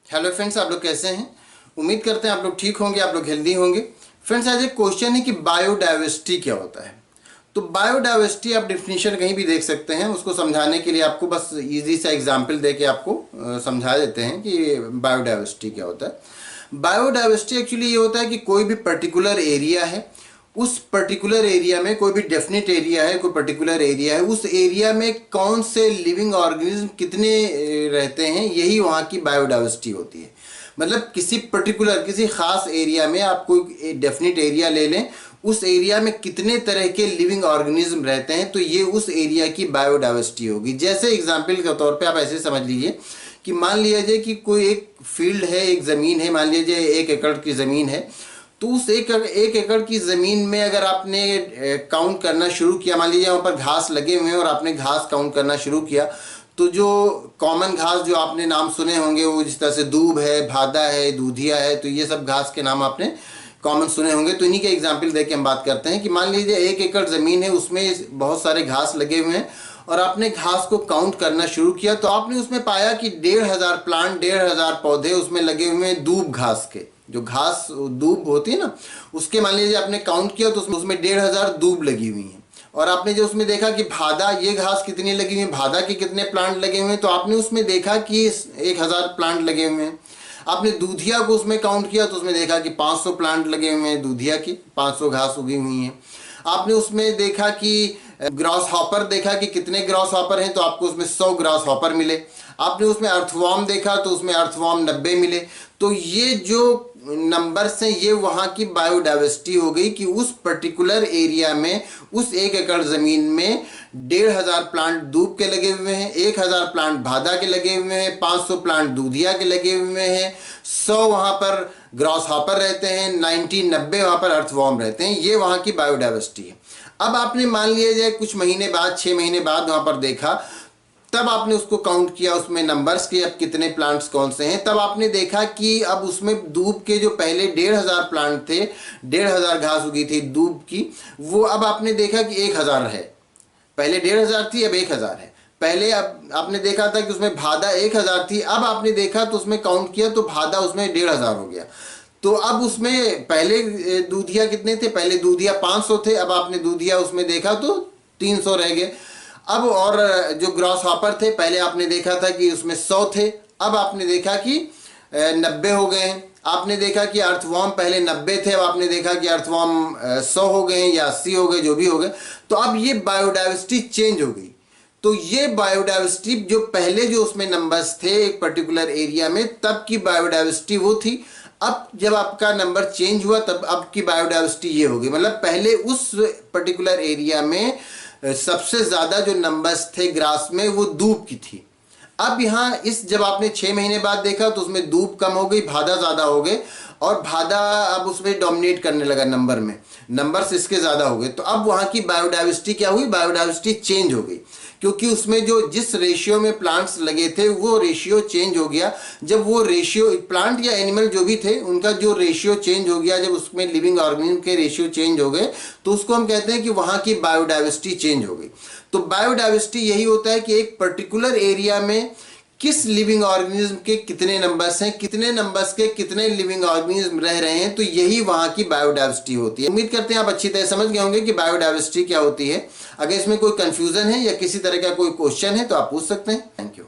Hello friends, आप लोग कैसे हैं? उम्मीद करते हैं आप लोग ठीक होंगे, आप लोग हेल्दी होंगे। फ्रेंड्स, आज एक क्वेश्चन है कि बायोडाइवर्सिटी क्या होता है। तो बायोडाइवर्सिटी आप डिफिनीशन कहीं भी देख सकते हैं। उसको समझाने के लिए आपको बस इजी सा एग्जांपल दे के आपको समझा देते हैं कि बायोडाइवर्सिटी क्या होता है। बायोडाइवर्सिटी एक्चुअली ये होता है कि कोई भी पर्टिकुलर एरिया है, उस पर्टिकुलर एरिया में कोई भी डेफिनेट एरिया है, कोई पर्टिकुलर एरिया है, उस एरिया में कौन से लिविंग ऑर्गेनिज्म कितने रहते हैं, यही वहाँ की बायोडाइवर्सिटी होती है। मतलब किसी पर्टिकुलर किसी खास एरिया में आप कोई डेफिनेट एरिया ले लें, उस एरिया में कितने तरह के लिविंग ऑर्गेनिज्म रहते हैं, तो ये उस एरिया की बायोडाइवर्सिटी होगी। जैसे एग्जाम्पल के तौर पे आप ऐसे समझ लीजिए कि मान लिया जाए कि कोई एक फील्ड है, एक ज़मीन है, मान लीजिए 1 एकड़ की ज़मीन है। तो उस एक एकड़ की ज़मीन में अगर आपने काउंट करना शुरू किया, मान लीजिए वहाँ पर घास लगे हुए हैं और आपने घास काउंट करना शुरू किया, तो जो कॉमन घास जो आपने नाम सुने होंगे वो जिस तरह से दूब है, भादा है, दूधिया है, तो ये सब घास के नाम आपने कॉमन सुने होंगे। तो इन्हीं के एग्जाम्पल दे के हम बात करते हैं कि मान लीजिए 1 एकड़ ज़मीन है, उसमें बहुत सारे घास लगे हुए हैं और आपने घास को काउंट करना शुरू किया, तो आपने उसमें पाया कि 1,500 प्लांट, 1,500 पौधे उसमें लगे हुए हैं दूब घास के। जो घास दूब होती है ना, उसके मान लीजिए आपने काउंट किया तो उसमें 1,500 दूब लगी हुई हैं। और आपने जो उसमें देखा कि भादा, ये घास कितनी लगी हुई है, भादा के कितने प्लांट लगे हुए हैं, तो आपने उसमें देखा कि 1,000 प्लांट लगे हुए हैं। आपने दूधिया को उसमें काउंट किया तो उसमें देखा कि 500 प्लांट लगे हुए हैं, दूधिया की 500 घास उगी हुई हैं। आपने उसमें देखा कि ग्रास हॉपर देखा कि कितने ग्रास हॉपर हैं, तो आपको उसमें 100 ग्रास हॉपर मिले। आपने उसमें अर्थवॉर्म देखा तो उसमें अर्थवॉर्म 90 मिले। तो ये जो नंबर्स हैं ये वहाँ की बायोडाइवर्सिटी हो गई कि उस पर्टिकुलर एरिया में, उस 1 एकड़ ज़मीन में 1,500 प्लांट दूब के लगे हुए हैं, 1,000 प्लांट भादा के लगे हुए हैं, 500 प्लांट दूधिया के लगे हुए हैं, 100 वहाँ पर ग्रास हॉपर रहते हैं, 90 वहाँ पर अर्थवॉर्म रहते हैं। ये वहाँ की बायोडाइवर्सिटी है। अब आपने मान लिया जाए कुछ महीने बाद, 6 महीने बाद वहाँ पर देखा, तब आपने उसको काउंट किया, उसमें नंबर्स के अब कितने प्लांट्स कौन से हैं, तब आपने देखा कि अब उसमें दूब के जो पहले 1,500 प्लांट थे, 1,500 घास उगी थी दूब की, वो अब आपने देखा कि 1,000 है। पहले 1,500 थी, अब 1,000 है। पहले अब आपने देखा था कि उसमें भादा 1,000 थी, अब आपने देखा तो उसमें काउंट किया तो भादा उसमें 1,500 हो गया। तो अब उसमें पहले दूधिया कितने थे, पहले दूधिया 500 थे, अब आपने दूधिया उसमें देखा तो 300 रह गए। अब और जो ग्रॉस हॉपर थे, पहले आपने देखा था कि उसमें 100 थे, अब आपने देखा कि 90 हो गए हैं। आपने देखा कि अर्थवॉर्म पहले 90 थे, अब आपने देखा कि अर्थवॉर्म 100 हो गए या 80 हो गए, जो भी हो गए। तो अब ये बायोडाइवर्सिटी चेंज हो गई। तो ये बायोडाइवर्सिटी जो पहले जो उसमें नंबर्स थे एक पर्टिकुलर एरिया में, तब की बायोडाइवर्सिटी वो थी। अब जब आपका नंबर चेंज हुआ तब अब की बायोडाइवर्सिटी ये होगी। मतलब पहले उस पर्टिकुलर एरिया में सबसे ज़्यादा जो नंबर्स थे ग्रास में वो दूब की थी। अब यहाँ इस जब आपने 6 महीने बाद देखा तो उसमें दूब कम हो गई, भादा ज़्यादा हो गए, और भादा अब उसमें डोमिनेट करने लगा नंबर में, नंबर्स इसके ज़्यादा हो गए। तो अब वहाँ की बायोडाइवर्सिटी क्या हुई, बायोडाइवर्सिटी चेंज हो गई, क्योंकि उसमें जो जिस रेशियो में प्लांट्स लगे थे वो रेशियो चेंज हो गया। जब वो रेशियो प्लांट या एनिमल जो भी थे उनका जो रेशियो चेंज हो गया, जब उसमें लिविंग ऑर्गेनिज्म के रेशियो चेंज हो गए, तो उसको हम कहते हैं कि वहाँ की बायोडाइवर्सिटी चेंज हो गई। तो बायोडाइवर्सिटी यही होता है कि एक पर्टिकुलर एरिया में किस लिविंग ऑर्गेनिज्म के कितने नंबर्स हैं, कितने नंबर्स के कितने लिविंग ऑर्गेनिज्म रह रहे हैं, तो यही वहाँ की बायोडाइवर्सिटी होती है। उम्मीद करते हैं आप अच्छी तरह समझ गए होंगे कि बायोडाइवर्सिटी क्या होती है। अगर इसमें कोई कंफ्यूजन है या किसी तरह का कोई क्वेश्चन है तो आप पूछ सकते हैं। Thank you.